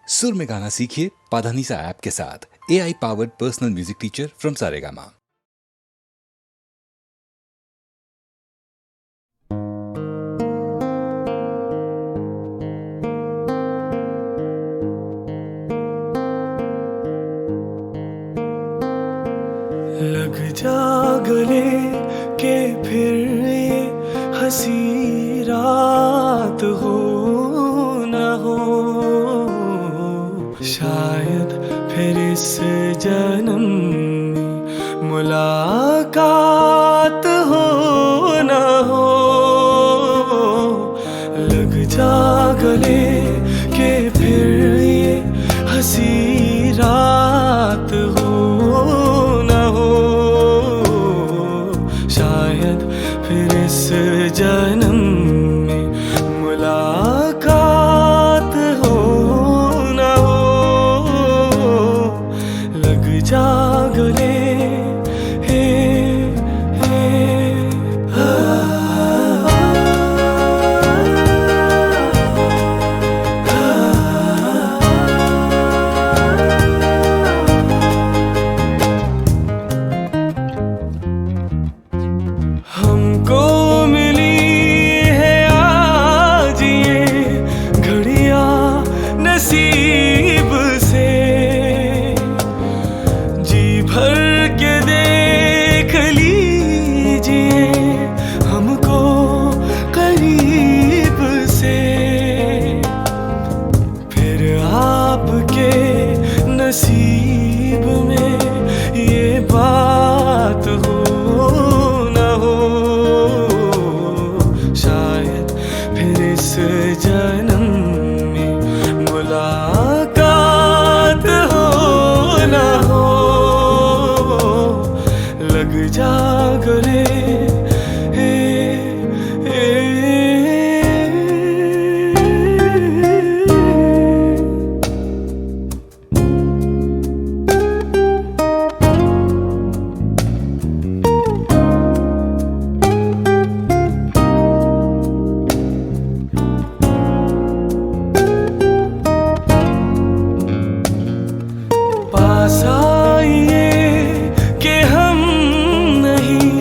सुर में गाना सीखिए पाधानीसा ऐप के साथ। AI powered personal music teacher from Saregama. लग जा गले के फिर ये हंसी रात हो न हो, शायद फिर इस जन्म में मुलाकात हो न हो। लग जा गले के फिर ये हंसी रात हो न हो, शायद फिर इस जन्म में मुलाकात हो न हो। लग जा गले हमको मिली है आज ये घड़ियां नसीब से, जी भर के देख लीजिए हमको करीब से। फिर आपके नसीब में ये बात हो न हो, शायद फिर इस जन्म में मुलाकात हो न हो। लग जा गले पास आइए कि हम नहीं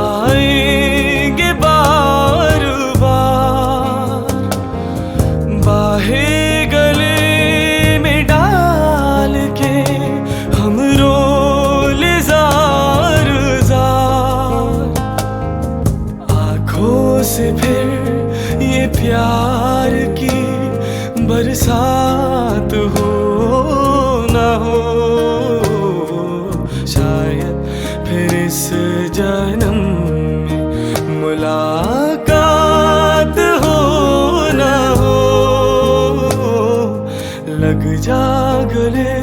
आएंगे बार बार, बाहें गले में डाल के हम रोले जार जार। आँखों से फिर ये प्यार की बरसात हो न हो, शायद फिर इस जन्म में मुलाकात हो न हो। लग जा गले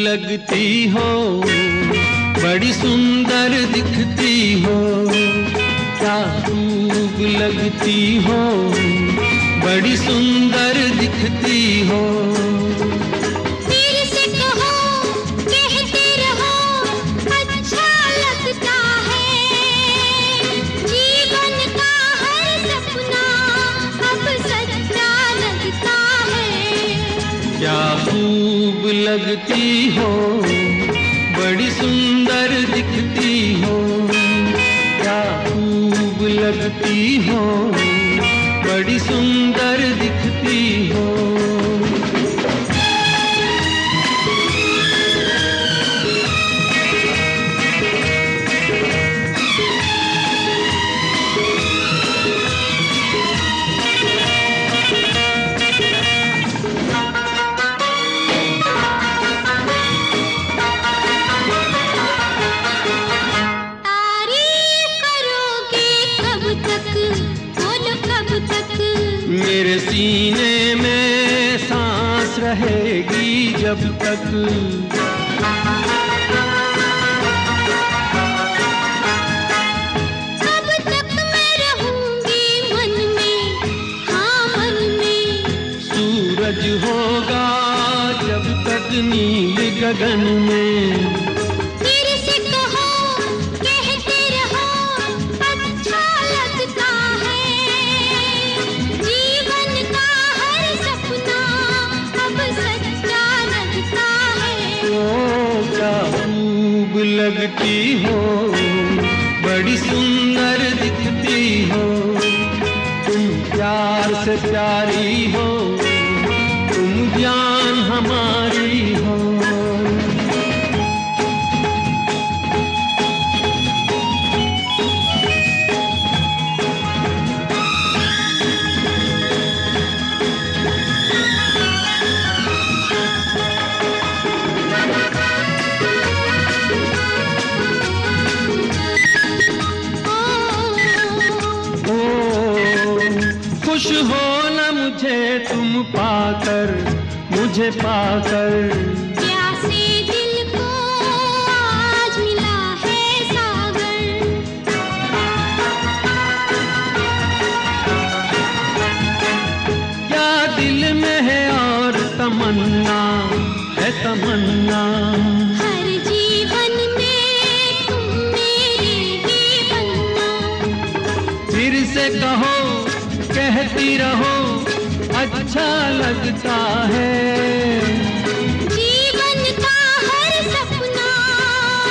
लगती हो, बड़ी सुंदर दिखती हो। क्या खूब लगती हो, बड़ी सुंदर दिखती हो। मेरे से कहो, कहते रहो, अच्छा लगता है। जीवन का हर सपना अब सच्चा लगता है। क्या खूब लगती हो, बड़ी सुंदर दिखती लगती हो, बड़ी सुंदर दिखती हो। तारीफ करोगे कब तक, बोलो कब तक। मेरे सीने में सांस रहेगी जब तक। कब तक मैं रहूंगी मन में, हाँ मन में। सूरज होगा जब तक नील गगन में। फिर से कहो, कहते रहो, अच्छा लगता है। जीवन का हर सपना अब सच्चा लगता है। ओ क्या खूब लगती हो, बड़ी सुंदर दिखती हो। तुम प्यार से प्यारी हो, तुम जान हमारी हो। ओ, खुश हो न मुझे तुम पाकर, मुझे पाकर। प्यासे दिल को आज मिला है सागर। क्या दिल में है और तमन्ना है तमन्ना। हर जीवन में तुम मेरे ही बनना। फिर से कहो, कहती रहो, अच्छा लगता है। जीवन का हर सपना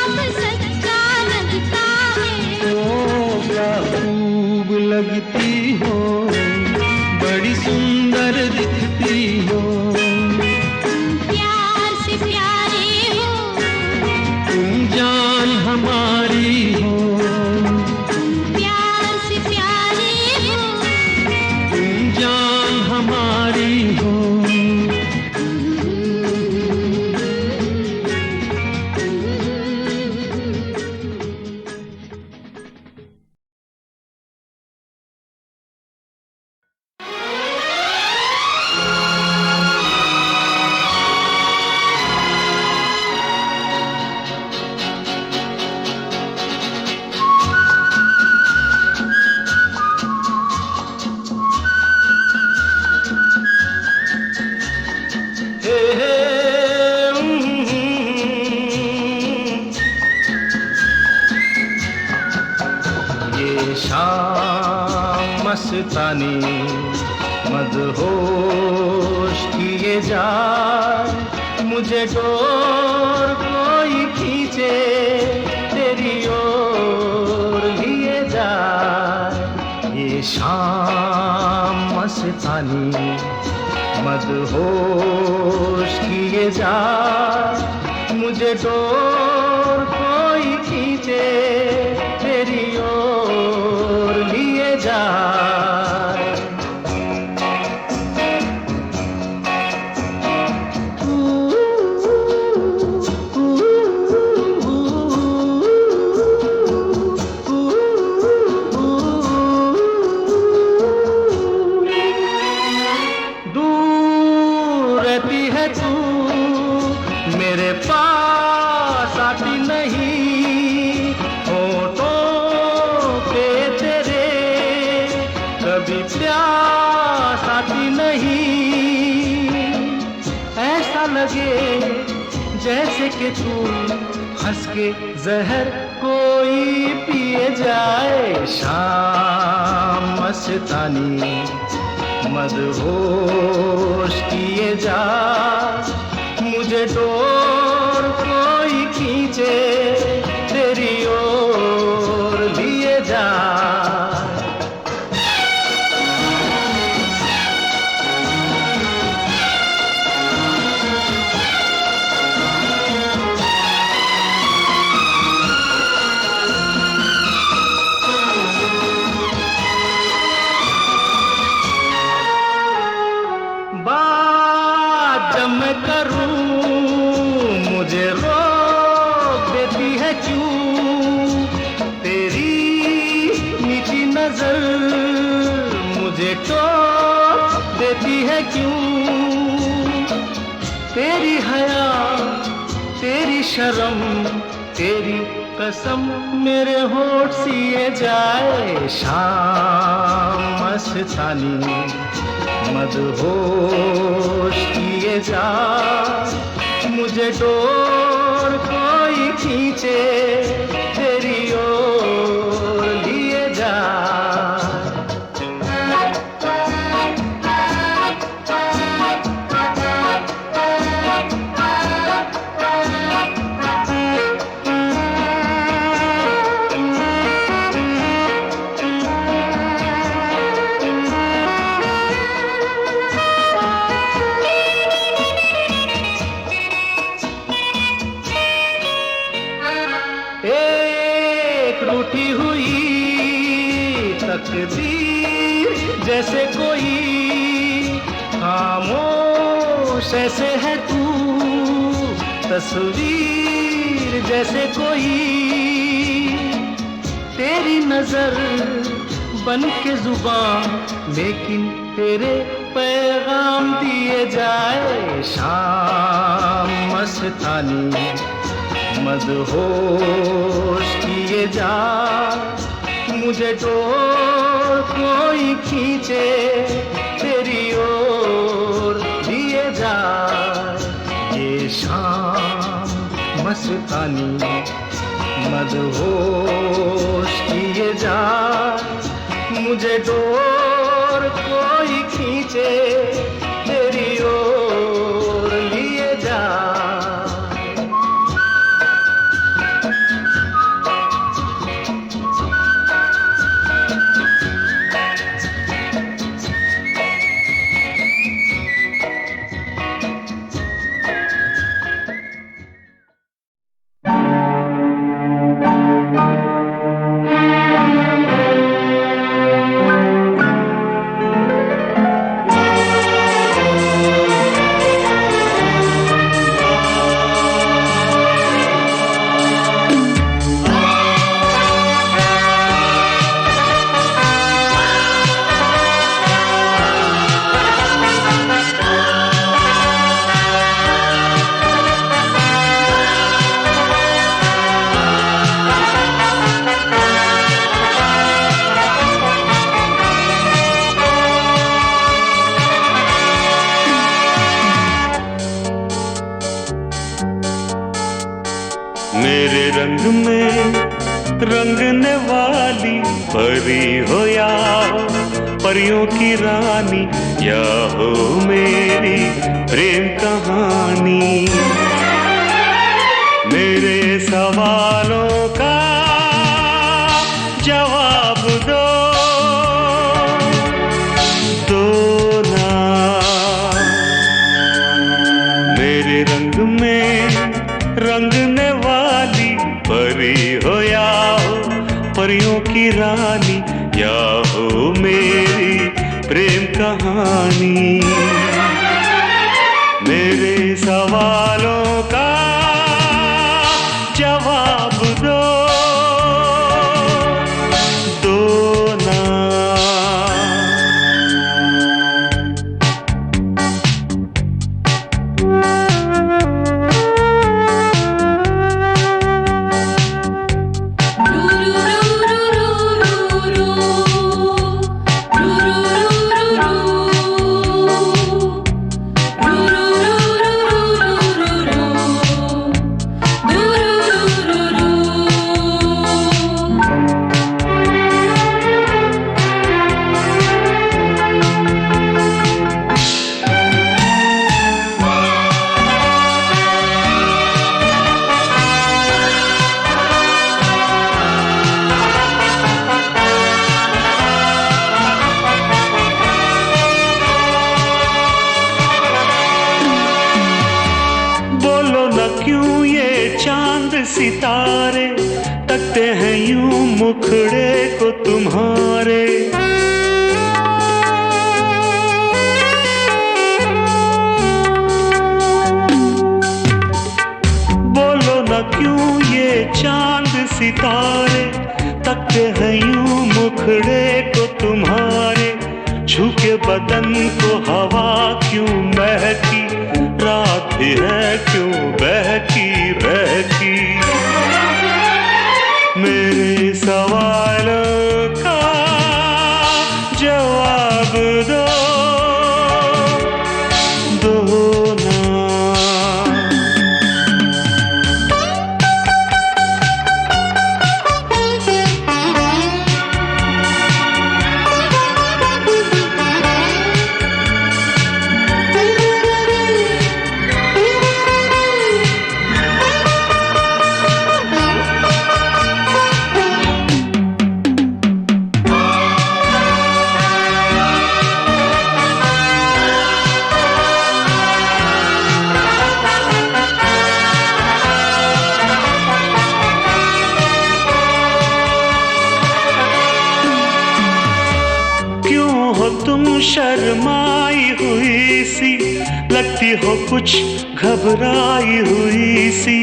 अब सच्चा लगता है। ओ क्या खूब लगती हो, बड़ी सुंदर दिखती हो। प्यार से प्यारे हो, तुम जान हमारी हो। प्यार से प्यारे हो। तुम जान हमारी हो। ये शाम मस्तानी मदहोश किए जाए, मुझे डोर कोई खींचे तेरी ओर लिए जाए। ये शाम मस्तानी मदहोश किए जाए, मुझे डोर कोई खींचे तेरी ओर लिए जाए। दूर रहती है तू, मेरे पास आती नहीं। होठों पे तेरे कभी प्यास आती नहीं। ऐसा लगे जैसे कि तू हंस के जहर कोई पिए जाए। शाम मस्तानी मदहोश किए जा, मुझे डोर कोई खींचे तेरी ओर लिए जा। है क्यों तेरी नीची नजर मुझे तो देती है क्यों तेरी हया तेरी शर्म तेरी कसम मेरे होठ सिए जाए शाम मस्तानी मदहोश किए जा मुझे डोर कोई खींचे तेरी ओर लिए जा रूठी हुई तकदीर जैसे कोई खामोश ऐसे है तू तस्वीर जैसे कोई तेरी नजर बन के जुबान लेकिन तेरे पैगाम दिए जाए शाम मस्तानी मदहोश किए जा मुझे डोर कोई खींचे तेरी ओर लिए जा ये शाम मस्तानी मदहोश किए जा मुझे डोर कोई खींचे तेरी ओर लिए जा मेरे रंग में रंगने वाली परी हो या परियों की रानी या हो मेरी प्रेम कहानी मेरे सवालों का जवाब दो ना मेरे रंग में रंगने वाली परी हो या हो परियों की रानी या हो मेरी प्रेम कहानी मेरे सवालों का जवाब दो ना सितारे तकते हैं यूं मुखड़े को तुम्हारे बोलो ना क्यों ये चांद सितारे तकते हैं यूं मुखड़े को तुम्हारे, छू के बदन को हवा क्यों महकी, रात भी है क्यों बहकी बहकी। मेरे सवालों का जवाब दो, दो ना। तुम शर्माई हुई सी, लगती हो कुछ घबराई हुई सी।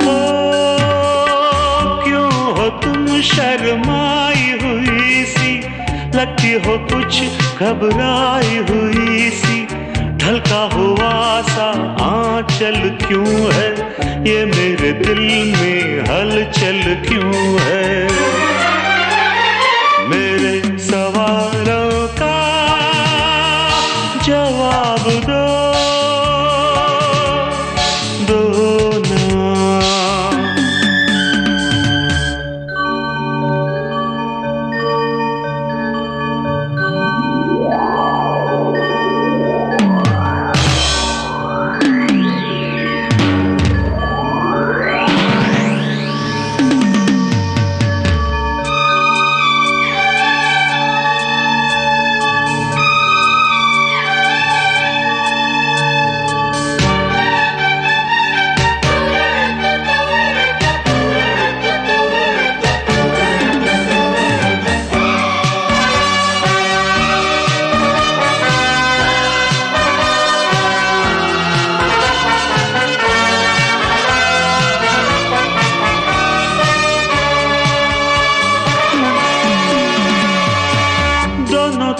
ओ क्यों हो तुम शर्माई हुई सी, लगती हो कुछ घबराई हुई सी। ढलका हुआ सा आंचल क्यों है, ये मेरे दिल में हलचल क्यों है। मेरे सवालों का जवाब दो, दो ना।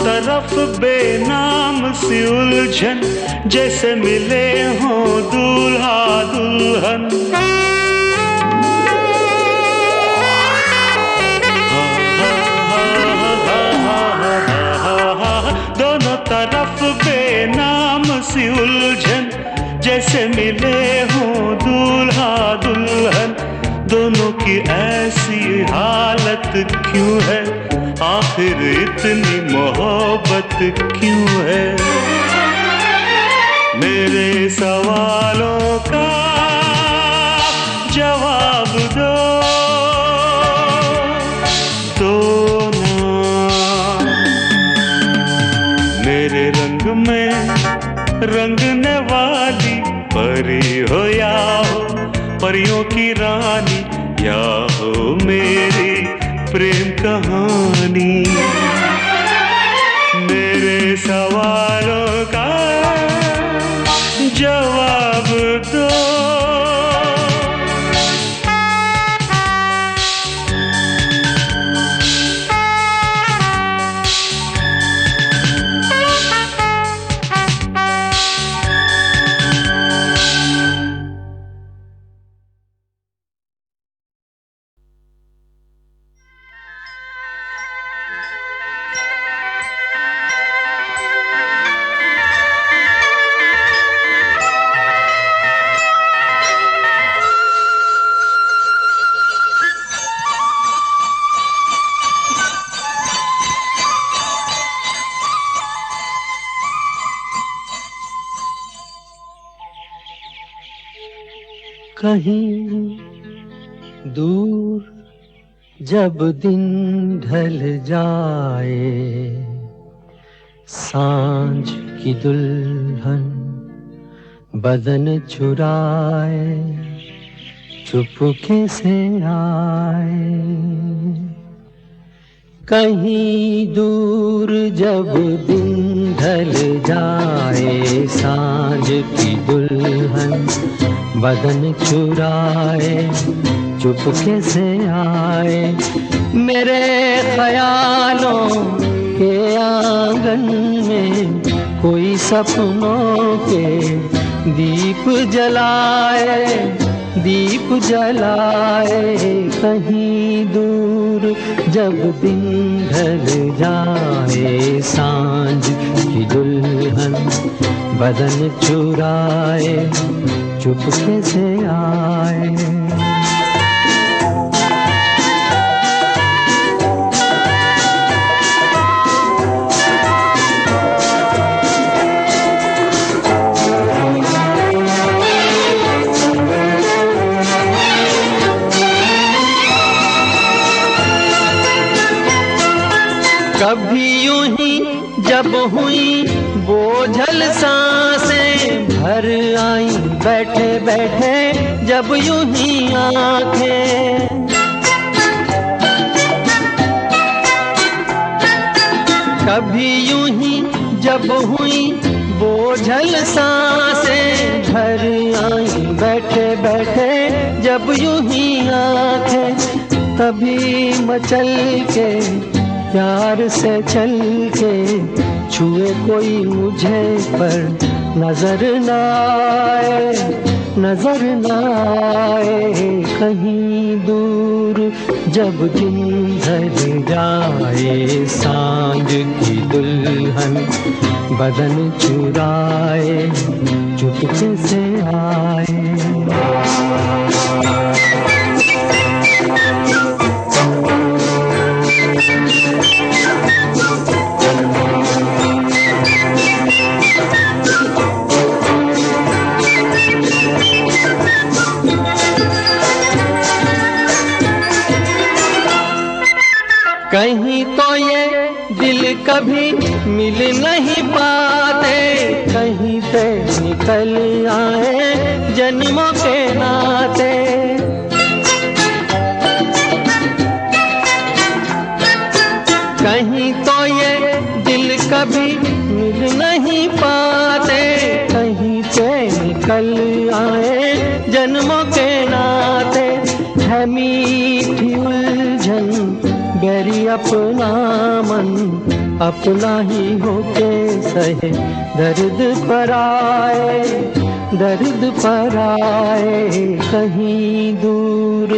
तरफ बेनाम सी उलझन, जैसे मिले हों दूल्हा दुल्हन। दोनों तरफ बेनाम सी उलझन, जैसे मिले हों दूल्हा दुल्हन। दोनों की ऐसी हालत क्यों है, आखिर इतनी मोहब्बत क्यों है। मेरे सवालों का जवाब दो, दो ना। मेरे रंग में रंगने वाली परी हो या हो परियों की रानी, या हो मेरी प्रेम कहानी। मेरे सवालों का जवाब दो, कहीं दूर जब दिन ढल जाए, सांझ की दुल्हन बदन चुराए चुपके से आए। कहीं दूर जब दिन ढल जाए, सांझ की दुल्हन बदन चुराए, चुपके से आए मेरे ख्यालों के आंगन में, कोई सपनों के दीप जलाए, दीप जलाए। कहीं दूर जब दिन ढल जाए, सांझ की दुल्हन बदन चुराए, चुपके से आए। कभी यूं ही जब हुई बोझल सांसें, भर आई बैठे बैठे जब यूं ही आंखें। कभी यूं ही जब हुई बोझल सांसें, भर आई बैठे बैठे जब यूं ही आंखें। तभी मचल के प्यार से चल के छुए कोई मुझे, पर नजर न आए, नजर न आए। कहीं दूर जब दिन ढल जाए, सांझ की दुल्हन बदन चुराए, चुपके से आए। कहीं तो ये दिल कभी मिल नहीं पाते, कहीं से निकल आए जन्मों के नाते। कहीं तो ये दिल कभी मिल नहीं पाते, कहीं से निकल आए जन्मों के नाते। है मीठी उलझन बैरी अपना मन, अपना ही होके सहे दर्द पर आए, दर्द पर आए। कहीं दूर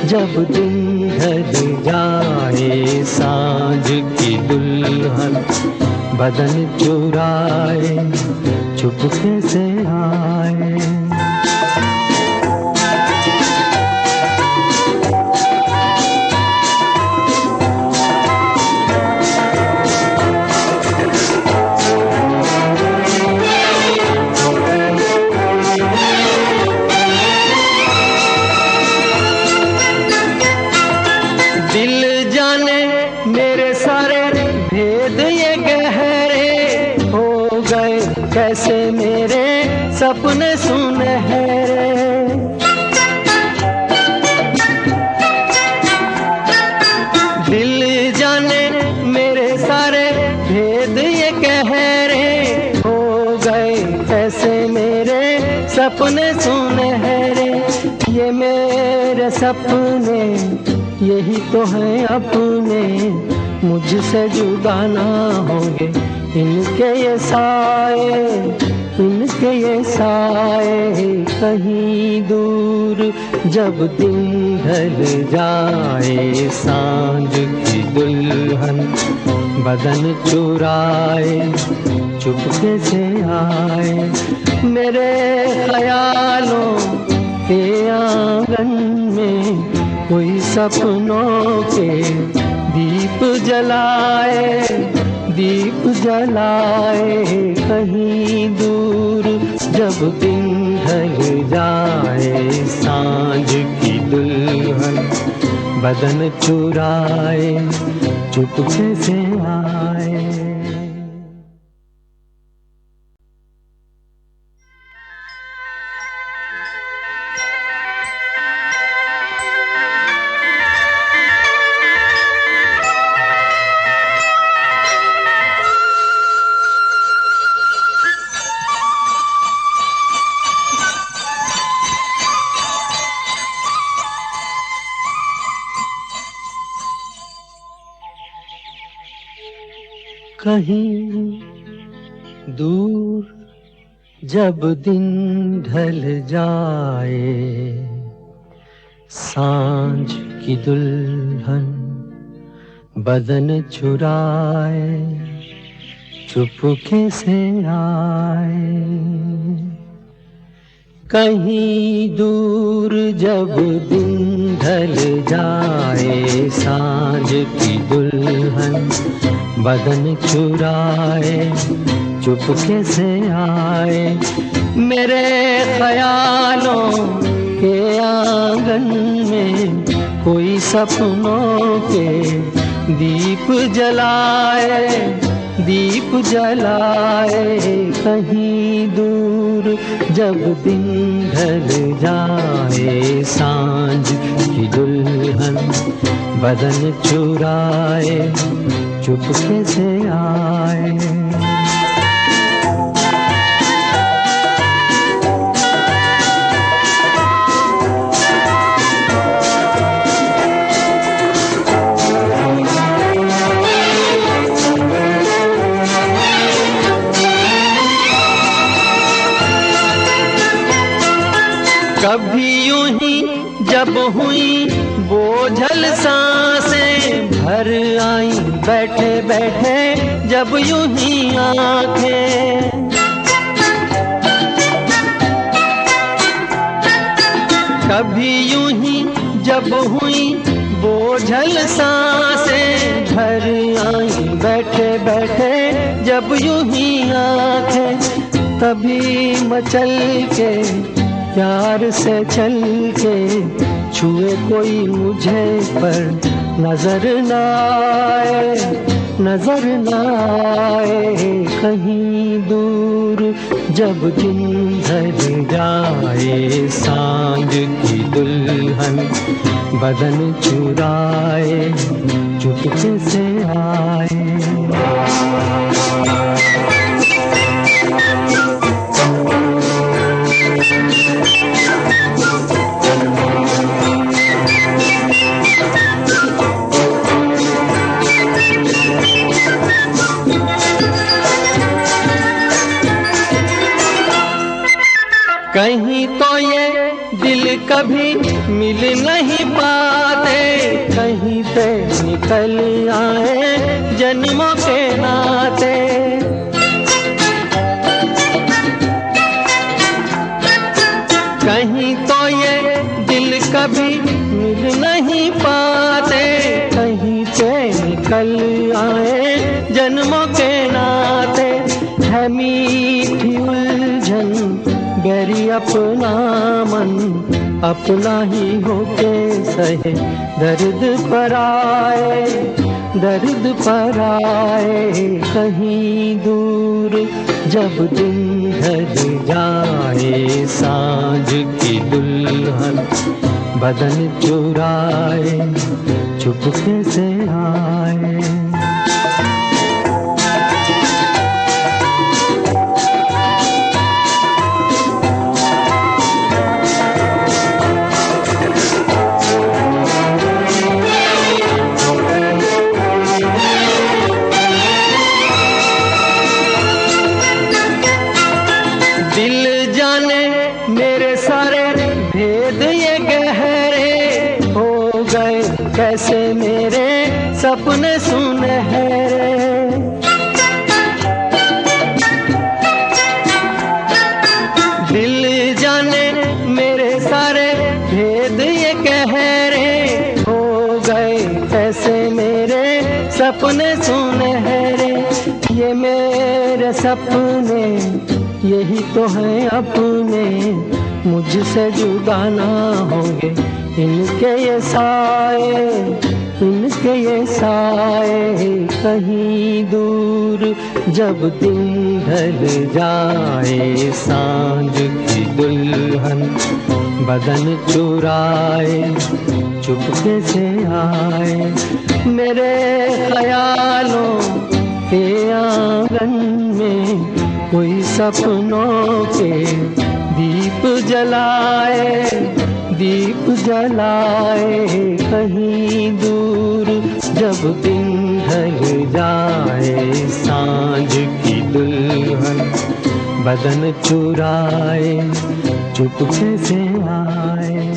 जब दिन ढल जाए, सांझ की दुल्हन बदन चुराए, चुपके से आए। कैसे मेरे सपने सुनहरे, दिल जाने मेरे सारे भेद ये गहरे हो गए, कैसे मेरे सपने सुनहरे। ये मेरे सपने यही तो हैं अपने, मुझसे जुदा ना होंगे इनके ये साए, इनके ये साए। कहीं दूर जब दिन ढल जाए, सांझ की दुल्हन बदन चुराए, चुपके से आए। मेरे ख्यालों के आंगन में कोई सपनों के दीप जलाए, दीप जलाए। कहीं दूर जब दिन ढल जाए, सांझ की दुल्हन बदन चुराए, चुपके से आए। कहीं दूर जब दिन ढल जाए, सांझ की दुल्हन बदन चुराए चुपके से आए। कहीं दूर जब दिन ढल जाए, सांझ की दुल्हन बदन चुराए चुपके से आए। मेरे ख्यालों के आंगन में कोई सपनों के दीप जलाए, दीप जलाए। कहीं दूर जब दिन ढल जाए, सांझ की दुल्हन बदन चुराए चुपके से आए। कभी यूं ही जब हुई बोझल सांसें भर आई, बैठे बैठे जब यूं ही आंखें। कभी यूं ही जब हुई बोझल सांसें भर आई, बैठे बैठे जब यूं ही आंखें। तभी मचल के प्यार से चल के छुए कोई मुझे पर नजर न आए, नजर न आए। कहीं दूर जब दिन ढल जाए, सांझ की दुल्हन बदन चुराए चुपके से आए। कहीं तो ये दिल कभी मिल नहीं पाते, कहीं पे निकल आए जन्मों के नाते। कहीं तो ये दिल कभी मिल नहीं पाते, कहीं पे निकल आए जन्मों के नाते। है मीठी उलझन गैरी अपना मन, अपना ही होके सहे दर्द पर आए, दर्द पर आए। कहीं दूर जब दिन ढल जाए, सांझ की दुल्हन बदन चुराए चुपके से आए। दिल जाने मेरे सारे भेद ये गहरे हो गए, कैसे मेरे सपने सुनहरे। दिल जाने मेरे सारे भेद ये गहरे हो गए, कैसे मेरे सपने सुनहरे। ये मेरे सपने यही तो है अपने, मुझसे जुदा ना होंगे इनके ये साए, इनके ये साए। कहीं दूर जब दिन ढल जाए, सांझ की दुल्हन बदन चुराए चुपके से आए। मेरे ख्यालों के आंगन में कोई सपनों के दीप जलाए, दीप जलाए। कहीं दूर जब दिन ढल जाए सांझ की दुल्हन, बदन चुराए चुपके से आए।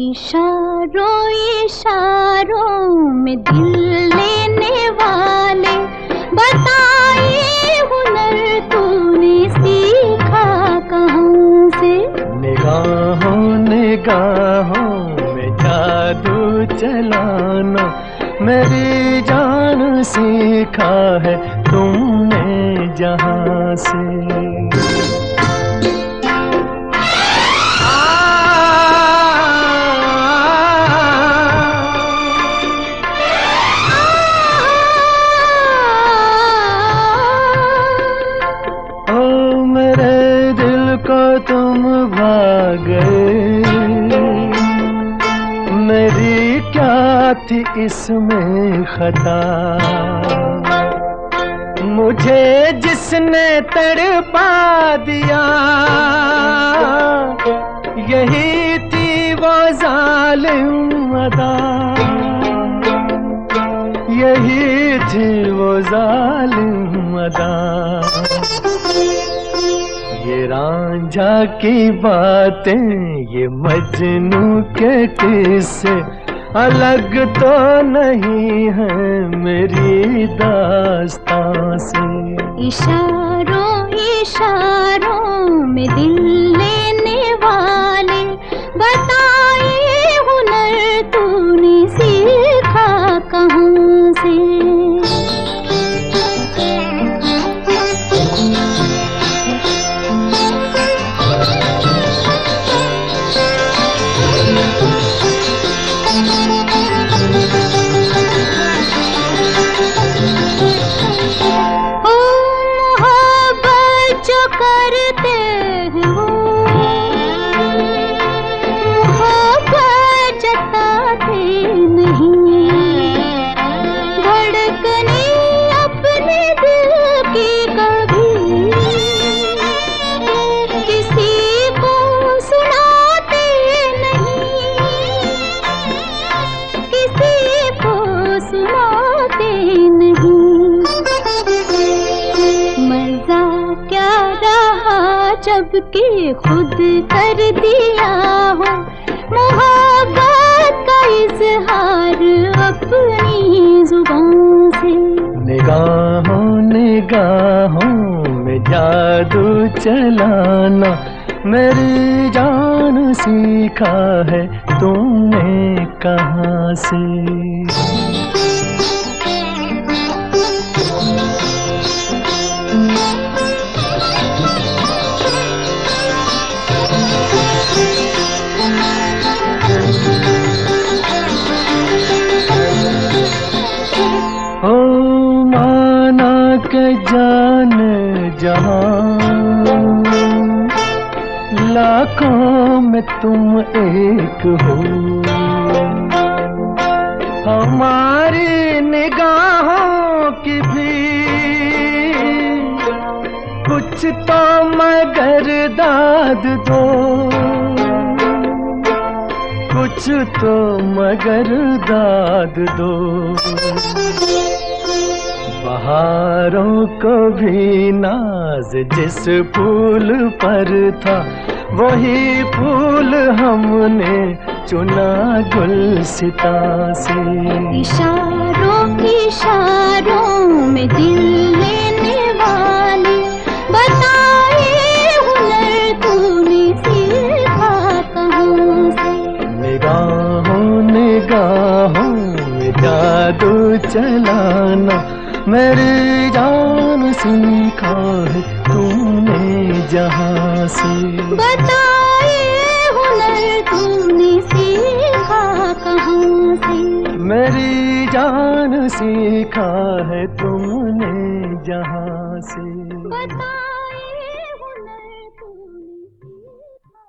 इशारों इशारों में दिल लेने वाले, बताए हुनर तूने सीखा कहाँ से? निगाहों निगाहों में जादू चलाना मेरी जान सीखा है तुमने जहाँ से। तुम भाग गए, मेरी क्या थी इसमें खता? मुझे जिसने तड़पा दिया, यही थी वो जालिम अदा, यही थी वो जालिम अदा। ये रांझा की बातें, ये मजनू के किस्से अलग तो नहीं है मेरी दास्तां से। इशारों इशारों में दिल लेने वाले, बताए हुनर तूने सीखा कहाँ से? जबकि खुद कर दिया हो मोहब्बत का इजहार अपनी जुबान से। निगाहों निगाहों में जादू चलाना मेरी जान सीखा है तुमने कहाँ से? जान जहां लाखों में तुम एक हो, हमारी निगाहों की भी कुछ तो मगर दाद दो, कुछ तो मगर दाद दो। बहारों को भी नाज जिस फूल पर था, वही फूल हमने चुना गुलसिता से। इशारों इशारों में दिल लेने वाले, बताए हुनर तूने सीखा कहाँ से? निगाहों निगाहों में जादू चलाना मेरी जान सीखा है तुमने जहाँ से। बताए हुनर तूने सीखा कहाँ से? मेरी जान सीखा है तुमने जहाँ से। बताए हुनर तूने सीखा।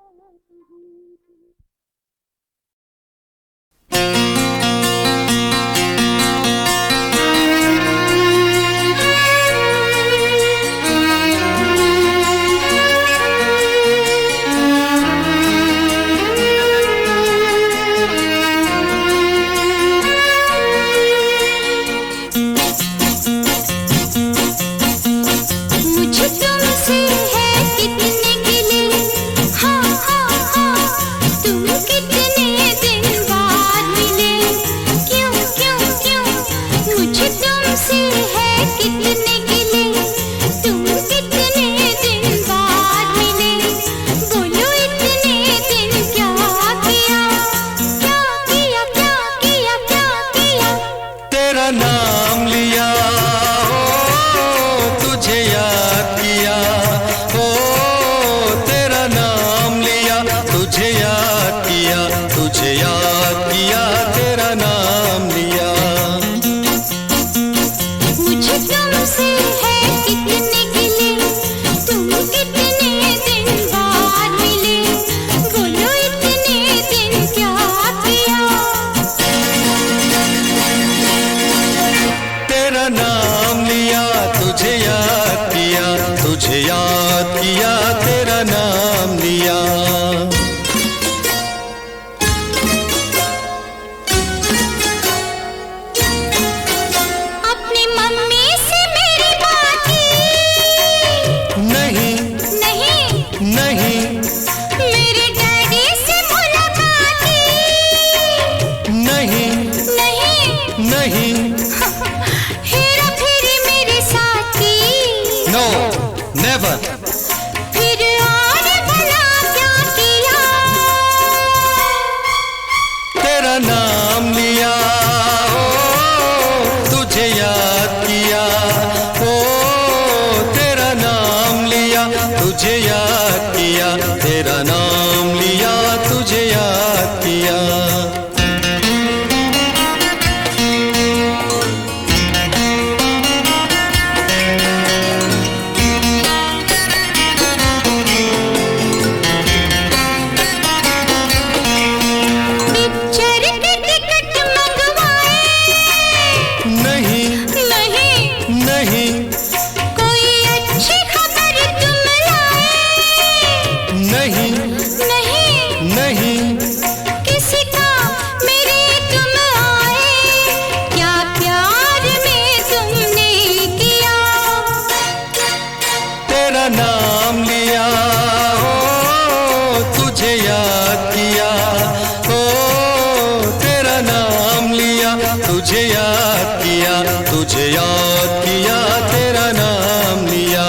नाम लिया, ओ तुझे याद किया, ओ तेरा नाम लिया, तुझे याद किया, तुझे याद किया, तेरा नाम लिया। मुझे तुमसे है कितने गिले, तुम कितने दिन बाद मिले, बोलो इतने दिन क्या किया। तेरा नाम लिया, तुझे याद किया, तुझे याद किया, तेरा नाम लिया। अपनी मम्मी से मेरी बात की, नहीं नहीं नहीं मेरे डैडी से मुलाकात की, नहीं नहीं नहीं हेरा फेरी मेरे साथ की, नो नेवर। फिर और भला क्या किया। तेरा नाम लिया, ओ तुझे याद किया, ओ तेरा नाम लिया, तुझे याद किया, तेरा नाम लिया, तुझे याद किया। पिक्चर के टिकट मंगवाए, नहीं नहीं नहीं कोई अच्छी खबर तुम लाए, नहीं नहीं नहीं किसी काम मेरे तुम आए, क्या प्यार में तुमने किया। तेरा नाम लिया, ओ तुझे याद किया, ओ तेरा नाम लिया, तुझे याद किया, तुझे याद किया, तेरा नाम लिया।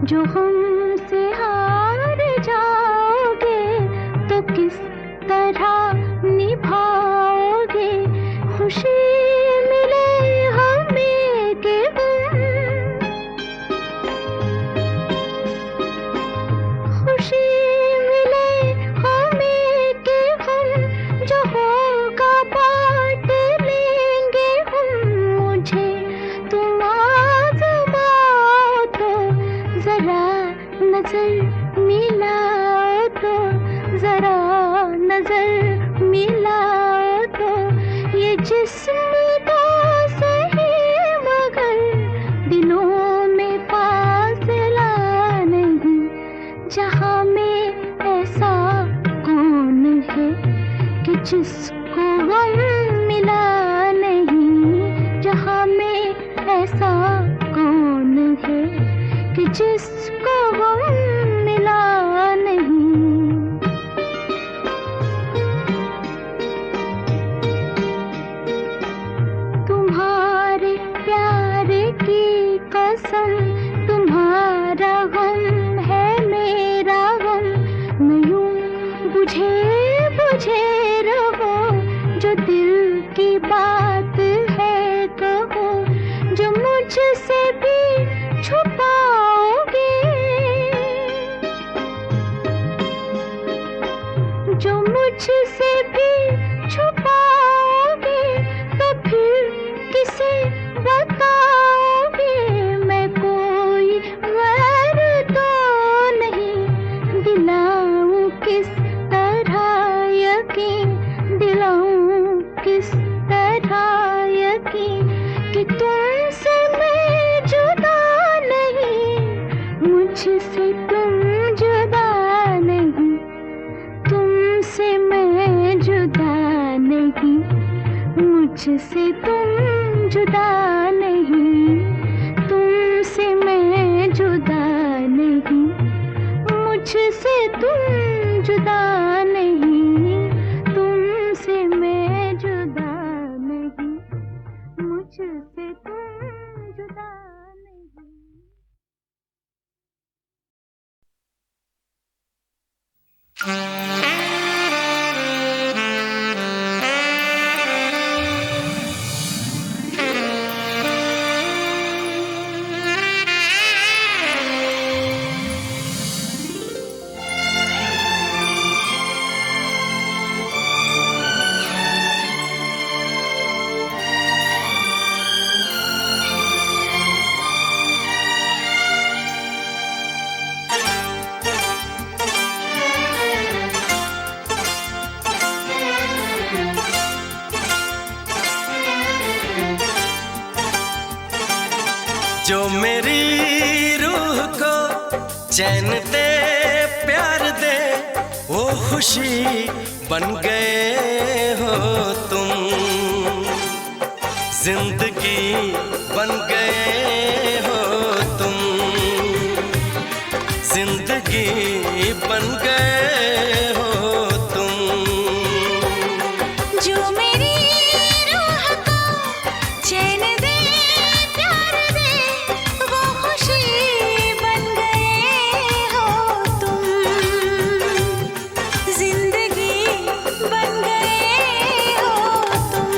जो हमसे हार जाओगे तो किस तरह निभाओगे? खुशी मिले हमें कि खुशी मिले हमें कि हम जो होगा बांट लेंगे हम। मुझे तुम आज़माओ तो जरा नजर मिलाओ तो जरा नजर मिलाओ तो ये जिस्म तो सही मगर दिलों में फासला नहीं। जहाँ में ऐसा कौन है कि जिसको गम मिला नहीं? जहाँ में ऐसा कौन है कि जिसको गम मिला नहीं? तुम्हारे प्यार की कसम, तुम्हारा गम है मेरा गम। मैं यूं बुझे बुझे रहो, जो दिल की बात है कहो, जो मुझसे भी छुपाओगे, जो मुझसे भी छुपाओगे तो फिर किसे बताओगे? मैं कोई गैर तो नहीं, दिलाऊं किस तरह यकीन, दिलाऊं किस तरह यकीन कि तुमसे मैं जुदा नहीं, मुझसे तुम जुदा नहीं, तुमसे मैं जुदा नहीं, मुझसे तुम जुदा नहीं, तुमसे मैं जुदा नहीं, मुझसे तुम जुदा नहीं, तुमसे मैं जुदा नहीं, मुझसे तुम जुदा नहीं। जो मेरी रूह को चैन दे प्यार दे, वो खुशी बन गए हो तुम, जिंदगी बन गए हो तुम, जिंदगी बन गए हो तुम। जो मेरी रूह को चैन दे प्यार दे, वो खुशी बन गए हो तुम, जिंदगी बन गए हो तुम,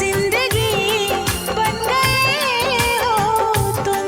जिंदगी बन गए हो तुम।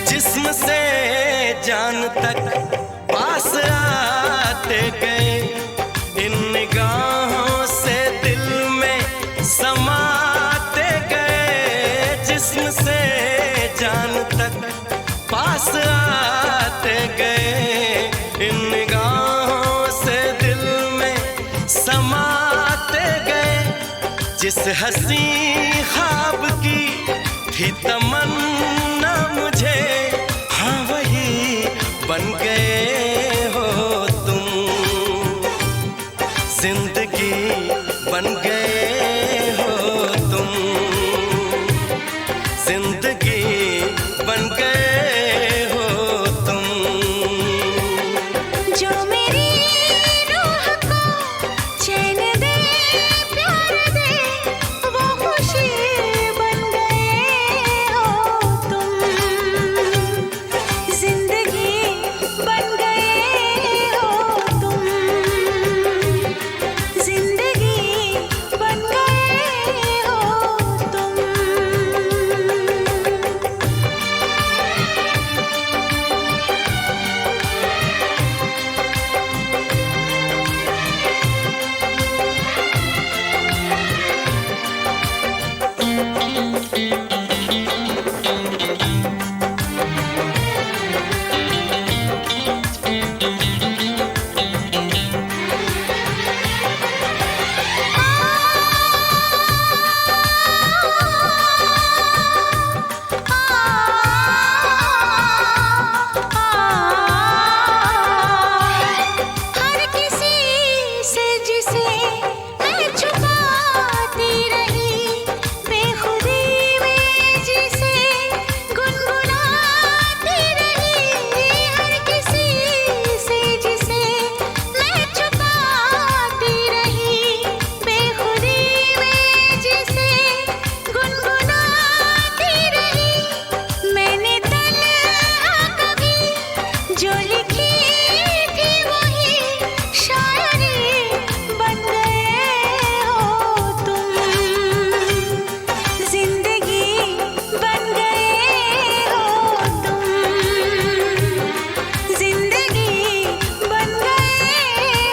जिस्म से जान तक पास आते गए, इन निगाहों से दिल में समाते गए, जिस्म से जान तक पास गए इन निगाहों से दिल में समाते गए। जिस हंसी ख्वाब की थी तमन्ना मुझे, हाँ वही बन गए हो तुम। जिंदगी बन गए हो तुम, जिंदगी बन गए हो तुम। जो मेरी रूह को चैन दे प्यार दे, वो खुशी बन गए हो तुम। जिंदगी बन गए हो तुम, जिंदगी बन गए हो तुम। हर किसी से जिसे मैं छुपाती रही, बेखुदी में जिसे गुनगुनाती रही। हर किसी से जिसे मैं छुपाती रही, बेखुदी में जिसे गुनगुनाती रही। मैंने तन्हा कभी जो लिखी थी वही शायरी बन गए हो तुम। जिंदगी बन गए हो तुम, जिंदगी बन गए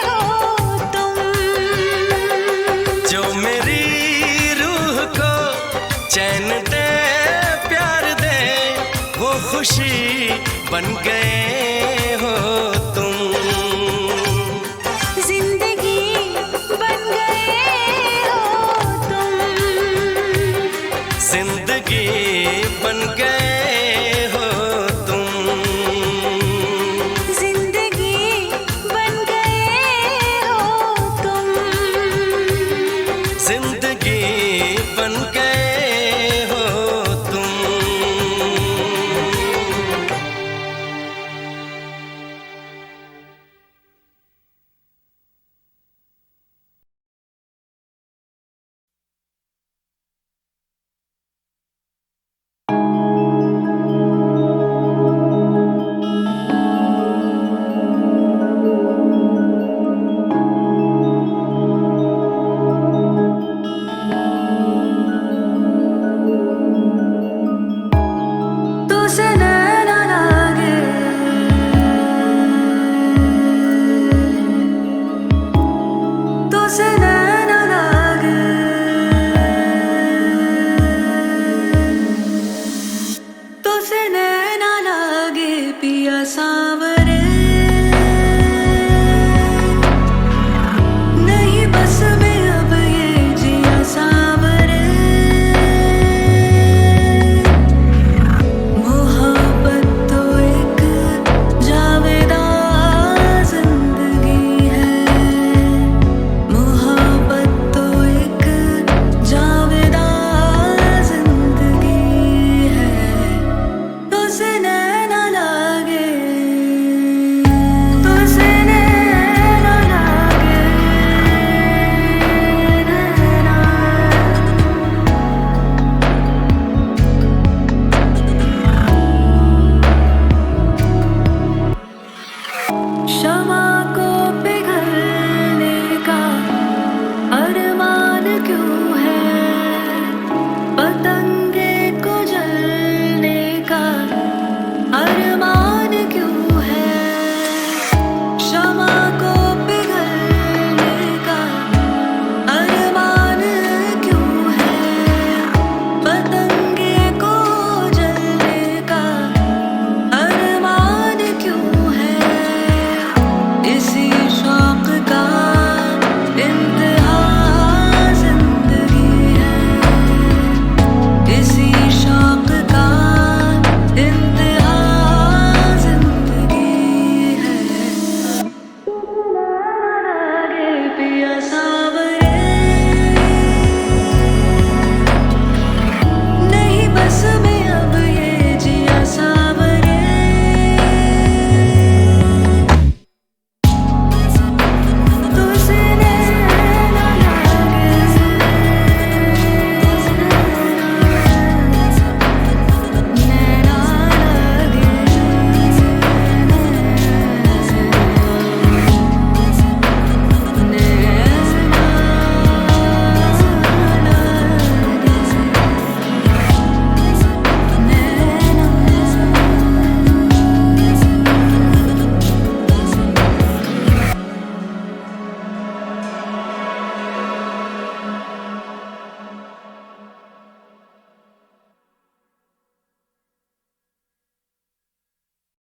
हो तुम। जो मेरी रूह को चैन दे प्यार दे, वो खुशी बन गए हो तुम। जिंदगी बन गए हो तुम, जिंदगी बन गए